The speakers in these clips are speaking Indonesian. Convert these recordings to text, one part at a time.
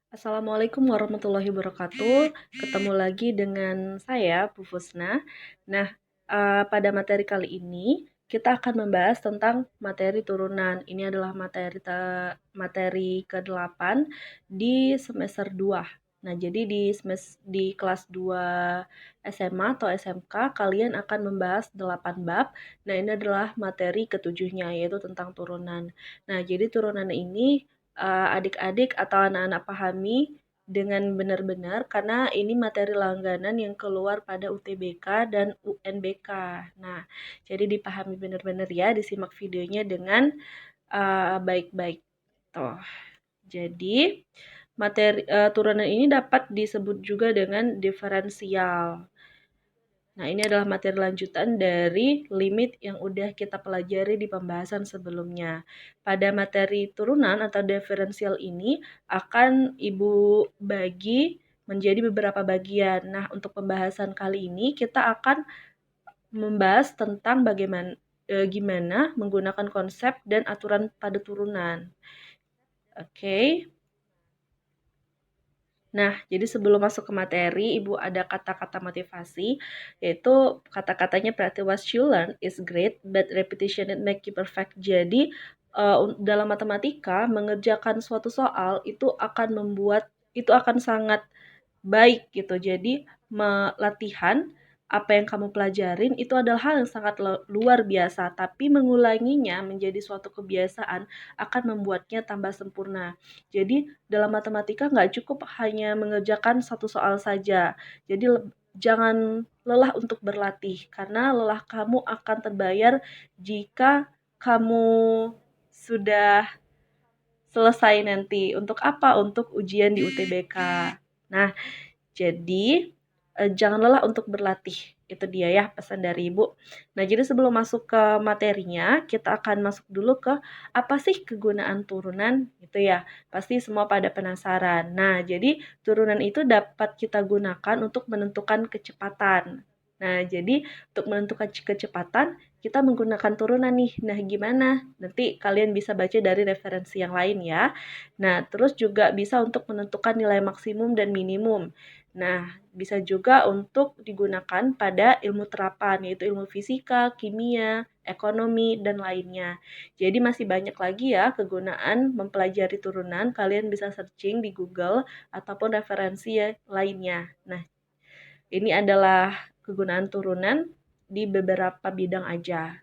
Assalamualaikum warahmatullahi wabarakatuh. Ketemu lagi dengan saya, Bu Fusna. Nah, pada materi kali ini kita akan membahas tentang materi turunan. Ini adalah materi ke-8 di semester 2. Nah, jadi di kelas 2 SMA atau SMK kalian akan membahas 8 bab. Nah, ini adalah materi ketujuhnya yaitu tentang turunan. Nah, jadi turunan ini adik-adik atau anak-anak pahami dengan benar-benar karena ini materi langganan yang keluar pada UTBK dan UNBK. Nah, jadi dipahami benar-benar ya, disimak videonya dengan baik-baik. Tuh. Jadi, turunan ini dapat disebut juga dengan diferensial. Nah, ini adalah materi lanjutan dari limit yang udah kita pelajari di pembahasan sebelumnya. Pada materi turunan atau diferensial ini akan Ibu bagi menjadi beberapa bagian. Nah, untuk pembahasan kali ini kita akan membahas tentang gimana menggunakan konsep dan aturan pada turunan. Oke. Nah, jadi sebelum masuk ke materi, Ibu ada kata-kata motivasi, yaitu kata-katanya berarti what you learn is great, but repetition it make you perfect. Jadi, dalam matematika, mengerjakan suatu soal itu akan sangat baik gitu. Jadi, latihan apa yang kamu pelajarin itu adalah hal yang sangat luar biasa, tapi mengulanginya menjadi suatu kebiasaan akan membuatnya tambah sempurna. Jadi, dalam matematika nggak cukup hanya mengerjakan satu soal saja. Jadi, jangan lelah untuk berlatih, karena lelah kamu akan terbayar jika kamu sudah selesai nanti. Untuk apa? Untuk ujian di UTBK. Nah, jadi, jangan lelah untuk berlatih. Itu dia ya pesan dari Ibu. Nah, jadi sebelum masuk ke materinya, kita akan masuk dulu ke apa sih kegunaan turunan gitu ya. Pasti semua pada penasaran. Nah, jadi turunan itu dapat kita gunakan untuk menentukan kecepatan. Nah, jadi untuk menentukan kecepatan, kita menggunakan turunan nih. Nah, gimana? Nanti kalian bisa baca dari referensi yang lain ya. Nah, terus juga bisa untuk menentukan nilai maksimum dan minimum. Nah, bisa juga untuk digunakan pada ilmu terapan, yaitu ilmu fisika, kimia, ekonomi, dan lainnya. Jadi masih banyak lagi ya kegunaan mempelajari turunan, kalian bisa searching di Google ataupun referensi lainnya. Nah, ini adalah kegunaan turunan di beberapa bidang aja.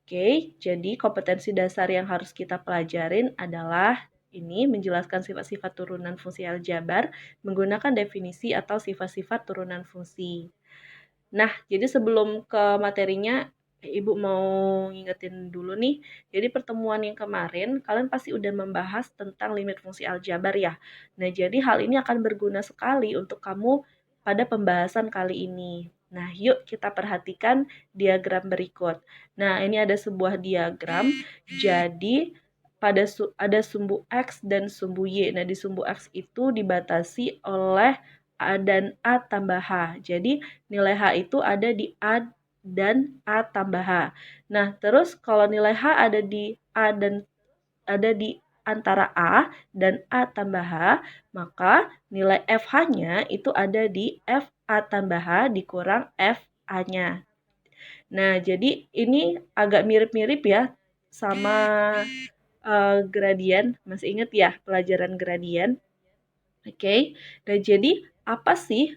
Oke, jadi kompetensi dasar yang harus kita pelajarin adalah ini menjelaskan sifat-sifat turunan fungsi aljabar menggunakan definisi atau sifat-sifat turunan fungsi. Nah, jadi sebelum ke materinya, Ibu mau ngingetin dulu nih. Jadi pertemuan yang kemarin, kalian pasti udah membahas tentang limit fungsi aljabar ya. Nah, jadi hal ini akan berguna sekali untuk kamu pada pembahasan kali ini. Nah, yuk kita perhatikan diagram berikut. Nah, ini ada sebuah diagram. Jadi, ada sumbu X dan sumbu Y. Nah, di sumbu X itu dibatasi oleh A dan A tambah H. Jadi, nilai H itu ada di A dan A tambah H. Nah, terus kalau nilai H ada di antara A dan A tambah H, maka nilai FH-nya itu ada di F A tambah H dikurang F A-nya. Nah, jadi ini agak mirip-mirip ya sama gradien. Masih ingat ya pelajaran gradien? Oke, nah jadi apa sih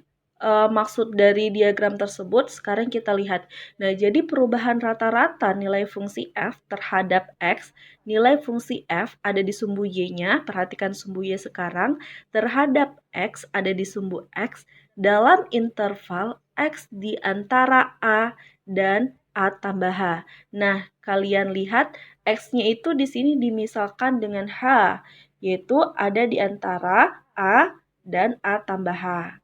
maksud dari diagram tersebut? Sekarang kita lihat. Nah, jadi perubahan rata-rata nilai fungsi f terhadap x, nilai fungsi f ada di sumbu y-nya, perhatikan sumbu y sekarang, terhadap x ada di sumbu x, dalam interval x di antara a dan a tambah h. Nah, kalian lihat x-nya itu di sini dimisalkan dengan h, yaitu ada di antara A dan A tambah H.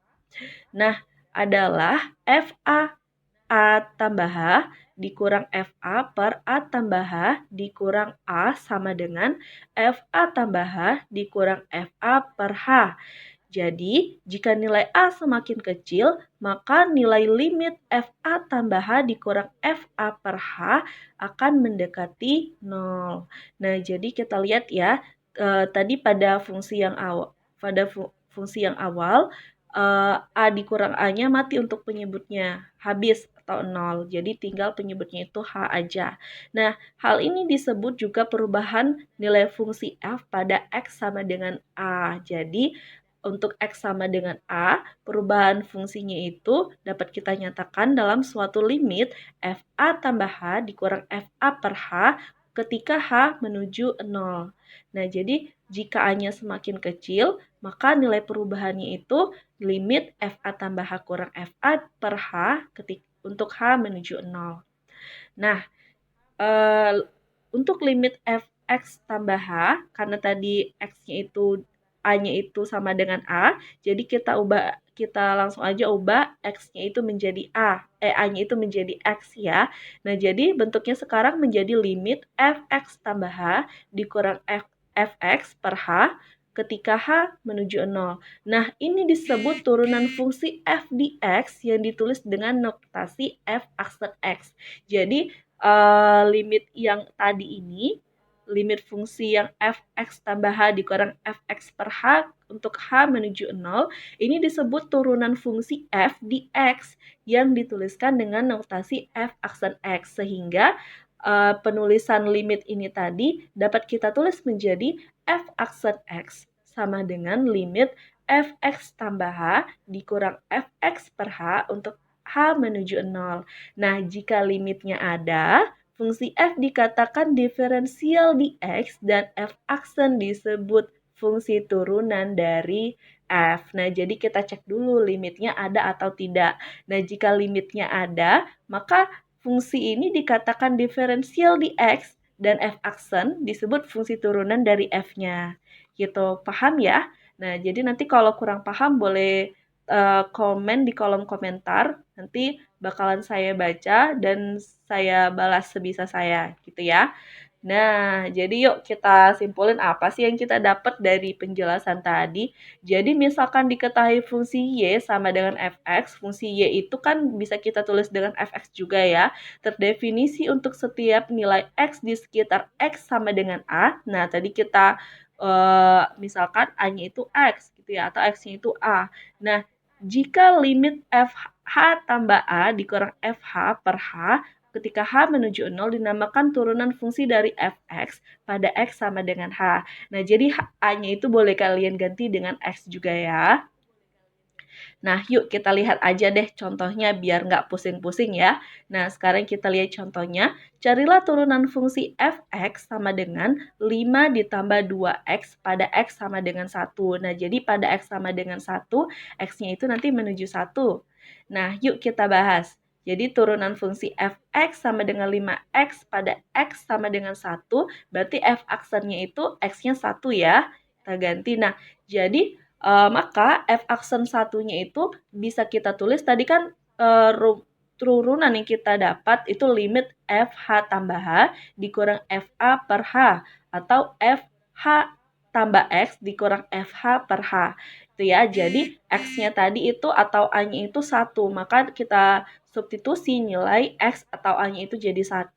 Nah, adalah FA A tambah H dikurang FA per A tambah H dikurang A sama dengan FA tambah H dikurang FA per H. Jadi, jika nilai A semakin kecil, maka nilai limit FA tambah H dikurang FA per H akan mendekati 0. Nah, jadi kita lihat ya, tadi pada fungsi yang awal, fungsi yang awal, A dikurang A-nya mati untuk penyebutnya, habis atau nol. Jadi tinggal penyebutnya itu H aja. Nah, hal ini disebut juga perubahan nilai fungsi f pada x sama dengan A. Jadi, untuk x sama dengan A, perubahan fungsinya itu dapat kita nyatakan dalam suatu limit FA tambah H dikurang FA per H ketika H menuju 0. Nah, jadi jika A-nya semakin kecil, maka nilai perubahannya itu limit FA tambah H kurang FA per H untuk H menuju 0. Nah, eh, untuk limit fx tambah h, karena tadi x-nya itu a-nya itu sama dengan a, jadi kita langsung aja ubah x-nya itu menjadi a-nya itu menjadi x ya. Nah, jadi bentuknya sekarang menjadi limit fx tambah h dikurang fx per h ketika h menuju 0. Nah, ini disebut turunan fungsi f di x yang ditulis dengan notasi f aksen x. Jadi, limit yang tadi ini, limit fungsi yang fx tambah h dikurang fx per h untuk h menuju 0, ini disebut turunan fungsi f di x yang dituliskan dengan notasi f aksen x, sehingga penulisan limit ini tadi dapat kita tulis menjadi f aksen x sama dengan limit fx tambah h dikurang fx per h untuk h menuju 0. Nah, jika limitnya ada, fungsi f dikatakan diferensial di x dan f aksen disebut fungsi turunan dari f. Nah, jadi kita cek dulu limitnya ada atau tidak. Nah, jika limitnya ada, maka fungsi ini dikatakan diferensial di x dan f aksen disebut fungsi turunan dari f-nya. Gitu, paham ya? Nah, jadi nanti kalau kurang paham boleh komen di kolom komentar. Nanti bakalan saya baca dan saya balas sebisa saya gitu ya. Nah, jadi yuk kita simpulin apa sih yang kita dapat dari penjelasan tadi. Jadi misalkan diketahui fungsi Y sama dengan Fx, fungsi Y itu kan bisa kita tulis dengan Fx juga ya. Terdefinisi untuk setiap nilai X di sekitar X sama dengan A. Nah, tadi kita misalkan A-nya itu X gitu ya, atau X-nya itu A. Nah, jika limit FH tambah A dikurang FH per H ketika H menuju 0 dinamakan turunan fungsi dari Fx pada X sama dengan H. Nah, jadi A-nya itu boleh kalian ganti dengan X juga ya. Nah, yuk kita lihat aja deh contohnya biar nggak pusing-pusing ya. Nah, sekarang kita lihat contohnya. Carilah turunan fungsi fx sama dengan 5 ditambah 2x pada x sama dengan 1. Nah, jadi pada x sama dengan 1, x-nya itu nanti menuju 1. Nah, yuk kita bahas. Jadi turunan fungsi fx sama dengan 5x pada x sama dengan 1, berarti f aksennya itu x-nya 1 ya. Kita ganti. Nah, jadi maka f aksen satunya itu bisa kita tulis tadi kan turunan yang kita dapat itu limit fh tambah h dikurang fa per h atau fh tambah x dikurang fh per h. Itu ya. Jadi x-nya tadi itu atau a-nya itu 1, maka kita substitusi nilai x atau a-nya itu jadi 1.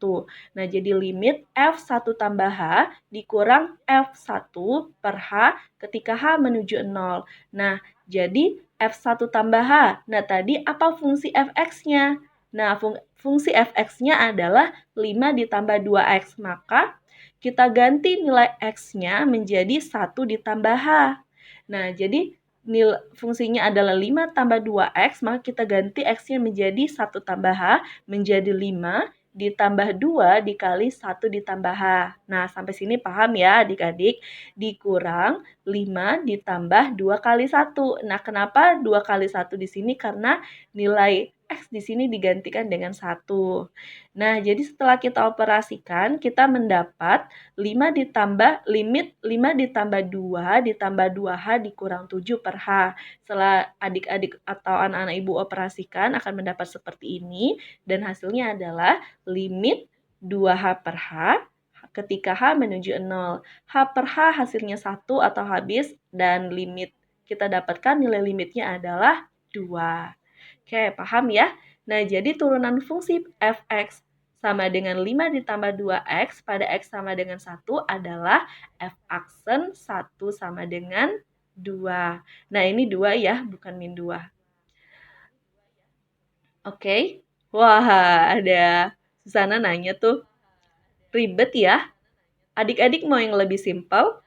Nah, jadi limit f1 tambah h dikurang f1 per h ketika h menuju 0. Nah, jadi f1 tambah h. Nah, tadi apa fungsi fx-nya? Nah, fungsi fx-nya adalah 5 ditambah 2x. Maka kita ganti nilai x-nya menjadi 1 ditambah h. Nah, jadi fungsinya adalah 5 tambah 2x, maka kita ganti x-nya menjadi 1 tambah h, menjadi 5 ditambah 2 dikali 1 ditambah h. Nah, sampai sini paham ya adik-adik? Dikurang 5 ditambah 2 kali 1. Nah, kenapa 2 kali 1 di sini? Karena nilai x di sini digantikan dengan 1. Nah, jadi setelah kita operasikan, kita mendapat 5 ditambah limit 5 ditambah 2 ditambah 2h dikurang 7 per h. Setelah adik-adik atau anak-anak ibu operasikan akan mendapat seperti ini dan hasilnya adalah limit 2h per h ketika h menuju 0. H per h hasilnya 1 atau habis dan limit kita dapatkan nilai limitnya adalah 2. Oke, paham ya? Nah, jadi turunan fungsi fx sama dengan 5 ditambah 2x pada x sama dengan 1 adalah f aksen 1 sama dengan 2. Nah, ini 2 ya, bukan min 2. Oke. Wah, ada Susana nanya tuh, ribet ya? Adik-adik mau yang lebih simpel?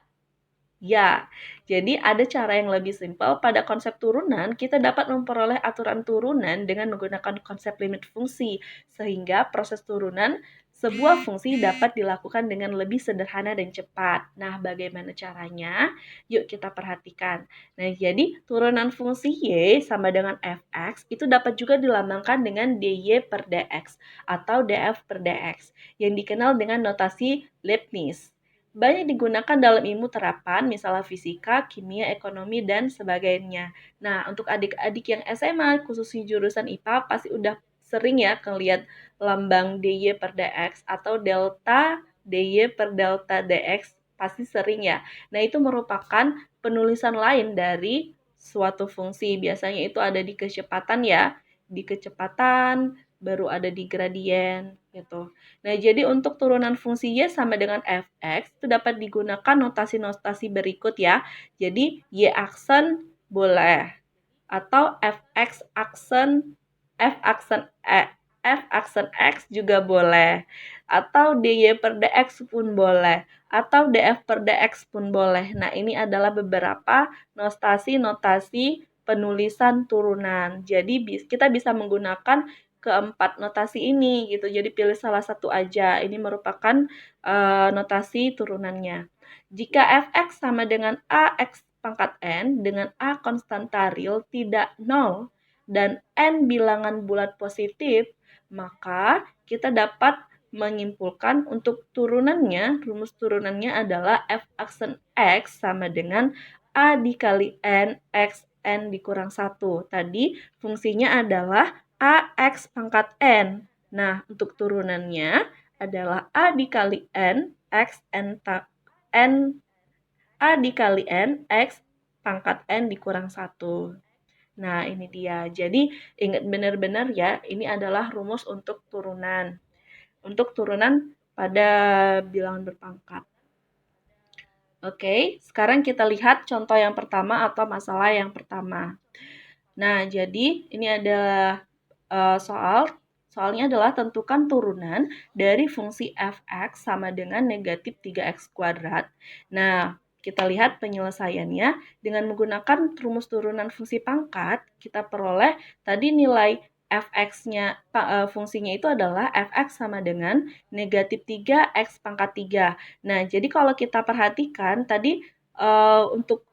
Ya, jadi ada cara yang lebih simpel. Pada konsep turunan, kita dapat memperoleh aturan turunan dengan menggunakan konsep limit fungsi, sehingga proses turunan sebuah fungsi dapat dilakukan dengan lebih sederhana dan cepat. Nah, bagaimana caranya? Yuk kita perhatikan. Nah, jadi turunan fungsi Y sama dengan Fx itu dapat juga dilambangkan dengan dy per dx atau df per dx, yang dikenal dengan notasi Leibniz. Banyak digunakan dalam ilmu terapan, misalnya fisika, kimia, ekonomi, dan sebagainya. Nah, untuk adik-adik yang SMA, khususnya jurusan IPA, pasti udah sering ya ngelihat lambang dy per dx atau delta dy per delta dx, pasti sering ya. Nah, itu merupakan penulisan lain dari suatu fungsi. Biasanya itu ada di kecepatan ya, di kecepatan, baru ada di gradien gitu. Nah, jadi untuk turunan fungsi Y sama dengan Fx itu dapat digunakan notasi-notasi berikut ya. Jadi Y aksen boleh atau F aksen F aksen X juga boleh atau dy per dx pun boleh atau df per dx pun boleh. Nah, ini adalah beberapa notasi-notasi penulisan turunan. Jadi kita bisa menggunakan keempat notasi ini gitu. Jadi pilih salah satu aja. Ini merupakan notasi turunannya. Jika fx sama dengan ax pangkat n dengan a konstanta real tidak 0 dan n bilangan bulat positif, maka kita dapat menyimpulkan untuk turunannya, rumus turunannya adalah f aksen x sama dengan a dikali n x n dikurang 1. Tadi fungsinya adalah ax pangkat n. Nah, untuk turunannya adalah a dikali n x n a dikali n x pangkat n dikurang 1. Nah, ini dia. Jadi, ingat benar-benar ya, ini adalah rumus untuk turunan. Untuk turunan pada bilangan berpangkat. Oke, sekarang kita lihat contoh yang pertama atau masalah yang pertama. Nah, jadi ini adalah soalnya adalah tentukan turunan dari fungsi fx sama dengan negatif 3x kuadrat. Nah, kita lihat penyelesaiannya dengan menggunakan rumus turunan fungsi pangkat, kita peroleh tadi nilai fx-nya, fungsinya itu adalah fx sama dengan negatif 3x pangkat 3. Nah, jadi kalau kita perhatikan tadi untuk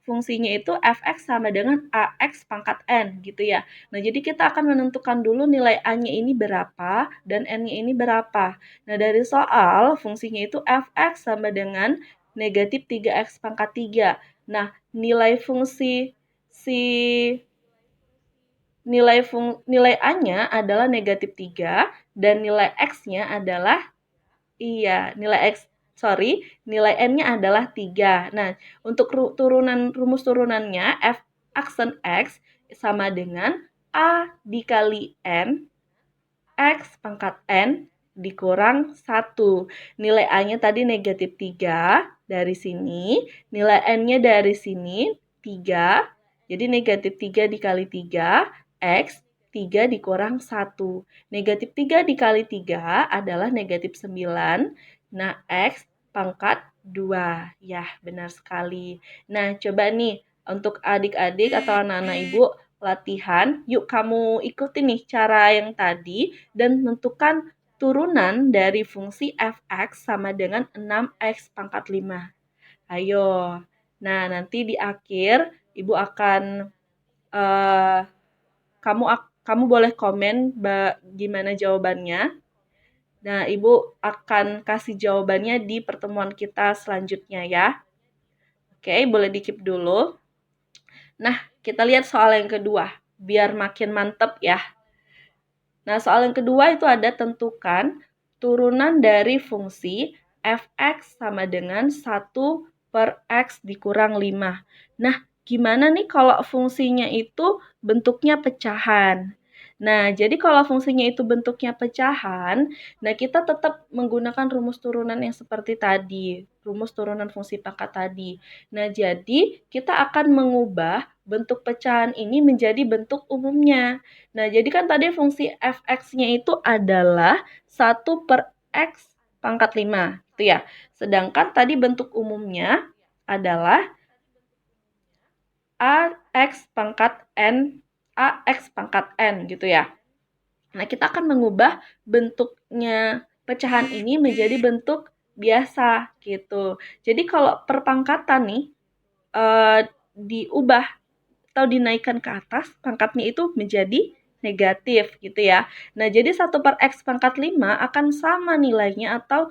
fungsinya itu fx sama dengan ax pangkat n gitu ya. Nah, jadi kita akan menentukan dulu nilai a-nya ini berapa dan n-nya ini berapa. Nah, dari soal fungsinya itu fx sama dengan negatif 3x pangkat 3. Nah, nilai fungsi nilai a-nya adalah negatif 3 dan nilai x-nya adalah nilai n-nya adalah 3. Nah, untuk rumus turunannya f aksen x sama dengan a dikali n x pangkat n dikurang 1. Nilai a-nya tadi negatif 3 dari sini, nilai n-nya dari sini 3. Jadi negatif 3 dikali 3, x 3 dikurang 1. Negatif 3 dikali 3 adalah negatif 9. Nah, x pangkat 2. Ya, benar sekali. Nah, coba nih untuk adik-adik atau anak-anak ibu latihan, yuk kamu ikuti nih cara yang tadi dan tentukan turunan dari fungsi fx sama dengan 6x pangkat 5. Ayo. Nah, nanti di akhir Ibu akan kamu boleh komen gimana jawabannya. Nah, Ibu akan kasih jawabannya di pertemuan kita selanjutnya ya. Oke, boleh di-keep dulu. Nah, kita lihat soal yang kedua, biar makin mantep ya. Nah, soal yang kedua itu ada tentukan turunan dari fungsi fx sama dengan 1 per x dikurang 5. Nah, gimana nih kalau fungsinya itu bentuknya pecahan? Nah, jadi kalau fungsinya itu bentuknya pecahan, nah kita tetap menggunakan rumus turunan yang seperti tadi. rumus turunan fungsi pangkat tadi. Nah, jadi kita akan mengubah bentuk pecahan ini menjadi bentuk umumnya. Nah, jadi kan tadi fungsi fx-nya itu adalah 1 per x pangkat 5, gitu ya. Sedangkan tadi bentuk umumnya adalah ax pangkat n gitu ya. Nah, kita akan mengubah bentuknya pecahan ini menjadi bentuk biasa gitu. Jadi kalau perpangkatan nih diubah atau dinaikkan ke atas, pangkatnya itu menjadi negatif gitu ya. Nah, jadi 1 per x pangkat 5 akan sama nilainya atau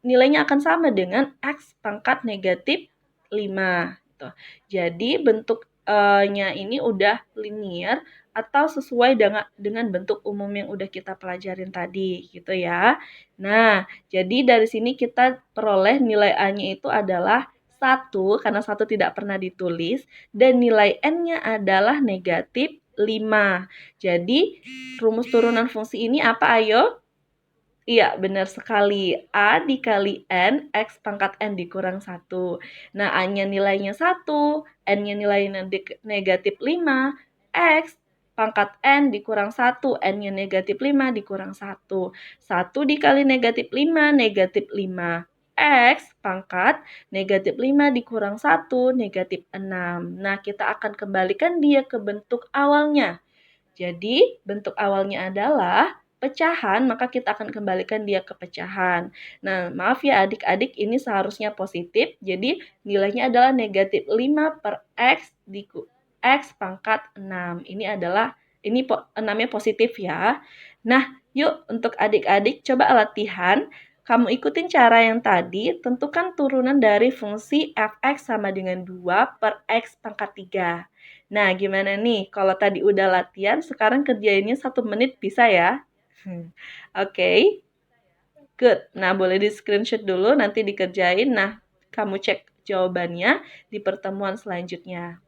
nilainya akan sama dengan x pangkat negatif 5 gitu. Jadi bentuknya ini udah linear atau sesuai dengan bentuk umum yang udah kita pelajarin tadi gitu ya. Nah, jadi dari sini kita peroleh nilai A-nya itu adalah 1 karena 1 tidak pernah ditulis dan nilai n-nya adalah negatif 5. Jadi rumus turunan fungsi ini apa ayo? Iya, benar sekali. A dikali N, X pangkat N dikurang 1. Nah, A-nya nilainya 1, N-nya nilainya negatif 5, X pangkat N dikurang 1, N-nya negatif 5 dikurang 1. 1 dikali negatif 5, negatif 5. X pangkat negatif 5 dikurang 1, negatif 6. Nah, kita akan kembalikan dia ke bentuk awalnya. Jadi, bentuk awalnya adalah pecahan, maka kita akan kembalikan dia ke pecahan. Nah, maaf ya adik-adik, ini seharusnya positif, jadi nilainya adalah negatif 5 per X X pangkat 6. Ini 6-nya positif ya. Nah, yuk untuk adik-adik coba latihan. Kamu ikutin cara yang tadi, tentukan turunan dari fungsi fx sama dengan 2 per X pangkat 3. Nah, gimana nih? Kalau tadi udah latihan, sekarang kerjainnya 1 menit bisa ya? Oke, good. Nah, boleh di screenshot dulu, nanti dikerjain. Nah, kamu cek jawabannya di pertemuan selanjutnya.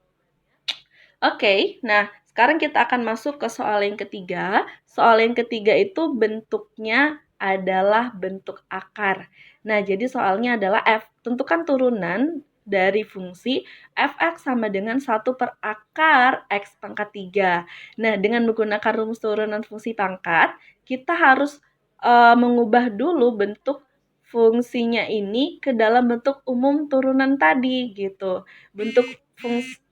Oke, nah sekarang kita akan masuk ke soal yang ketiga. Soal yang ketiga itu bentuknya adalah bentuk akar. Nah, jadi soalnya adalah tentukan turunan dari fungsi fx sama dengan 1 per akar x pangkat 3. Nah, dengan menggunakan rumus turunan fungsi pangkat, kita harus mengubah dulu bentuk fungsinya ini ke dalam bentuk umum turunan tadi gitu.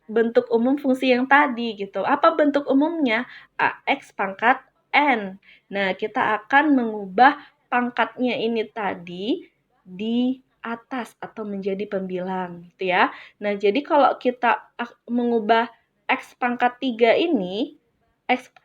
Bentuk umum fungsi yang tadi gitu. Apa bentuk umumnya? Ax pangkat N. Nah, kita akan mengubah pangkatnya ini tadi di atas atau menjadi pembilang gitu ya. Nah, jadi kalau kita mengubah X pangkat 3 ini,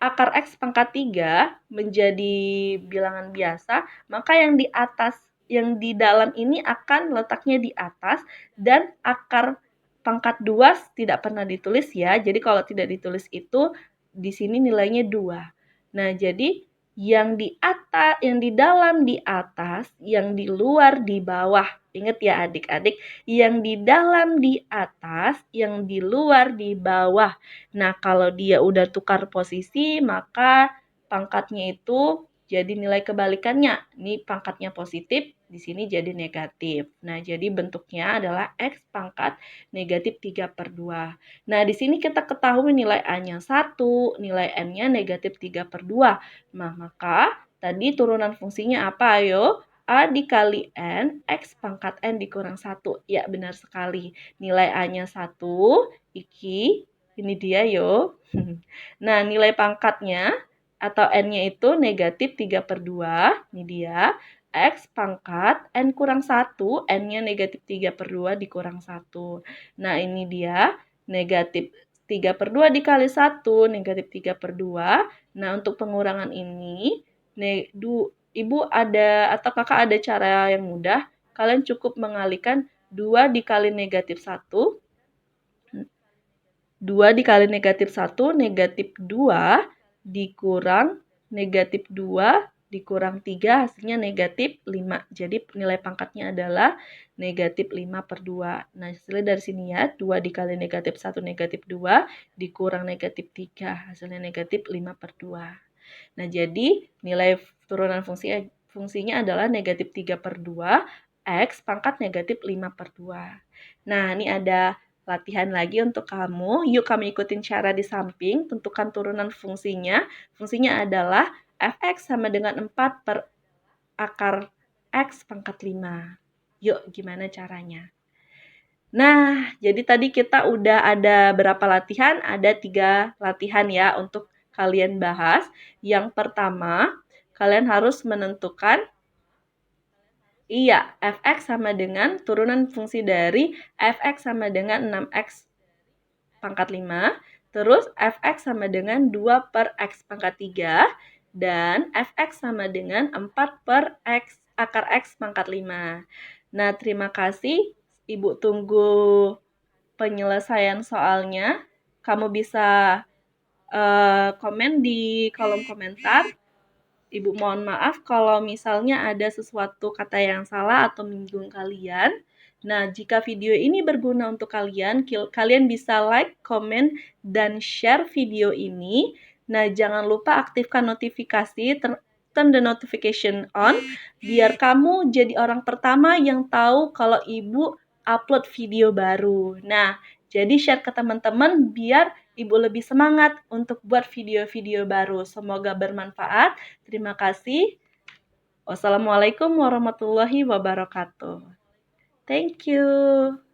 akar X pangkat 3 menjadi bilangan biasa, maka yang di atas, yang di dalam ini akan letaknya di atas dan akar pangkat 2 tidak pernah ditulis ya. Jadi kalau tidak ditulis itu di sini nilainya 2. Nah, jadi yang di atas, yang di dalam di atas, yang di luar di bawah. Ingat ya adik-adik, yang di dalam di atas, yang di luar di bawah. Nah, kalau dia udah tukar posisi, maka pangkatnya itu jadi nilai kebalikannya. Ini pangkatnya positif, di sini jadi negatif. Nah, jadi bentuknya adalah X pangkat negatif 3 per 2. Nah, di sini kita ketahui nilai A-nya 1, nilai N-nya negatif 3 per 2. Nah, maka tadi turunan fungsinya apa? Ayo, A dikali N, X pangkat N dikurang 1. Ya, benar sekali. Nilai A-nya 1, ini dia yo. Nah, nilai pangkatnya atau N-nya itu negatif 3 per 2. Ini dia. X pangkat N kurang 1, N-nya negatif 3 per 2 dikurang 1. Nah, ini dia negatif 3 per 2 dikali 1, negatif 3 per 2. Nah, untuk pengurangan ini, Ibu ada atau kakak ada cara yang mudah. Kalian cukup mengalihkan 2 dikali negatif 1. 2 dikali negatif 1, negatif 2 dikurang negatif 2 dikurang 3 hasilnya negatif 5. Jadi nilai pangkatnya adalah negatif 5 per 2. Nah, hasilnya dari sini ya, 2 dikali negatif 1 negatif 2 dikurang negatif 3. Hasilnya negatif 5 per 2. Nah, jadi nilai turunan fungsinya adalah negatif 3 per 2 X pangkat negatif 5/2. Nah, ini ada latihan lagi untuk kamu. Yuk kamu ikutin cara di samping, tentukan turunan fungsinya. Fungsinya adalah fx sama dengan 4 per akar X pangkat 5. Yuk, gimana caranya? Nah, jadi tadi kita udah ada berapa latihan? Ada 3 latihan ya untuk kalian bahas. Yang pertama, kalian harus menentukan fx sama dengan turunan fungsi dari fx sama dengan 6x pangkat 5, terus fx sama dengan 2 per x pangkat 3, dan fx sama dengan 4 per x akar x pangkat 5. Nah, terima kasih. Ibu tunggu penyelesaian soalnya. Kamu bisa komen di kolom komentar. Ibu mohon maaf kalau misalnya ada sesuatu kata yang salah atau menyinggung kalian. Nah, jika video ini berguna untuk kalian, kalian bisa like, komen, dan share video ini. Nah, jangan lupa aktifkan notifikasi, turn the notification on, biar kamu jadi orang pertama yang tahu kalau ibu upload video baru. Nah, jadi share ke teman-teman biar ibu lebih semangat untuk buat video-video baru. Semoga bermanfaat. Terima kasih. Wassalamualaikum warahmatullahi wabarakatuh. Thank you.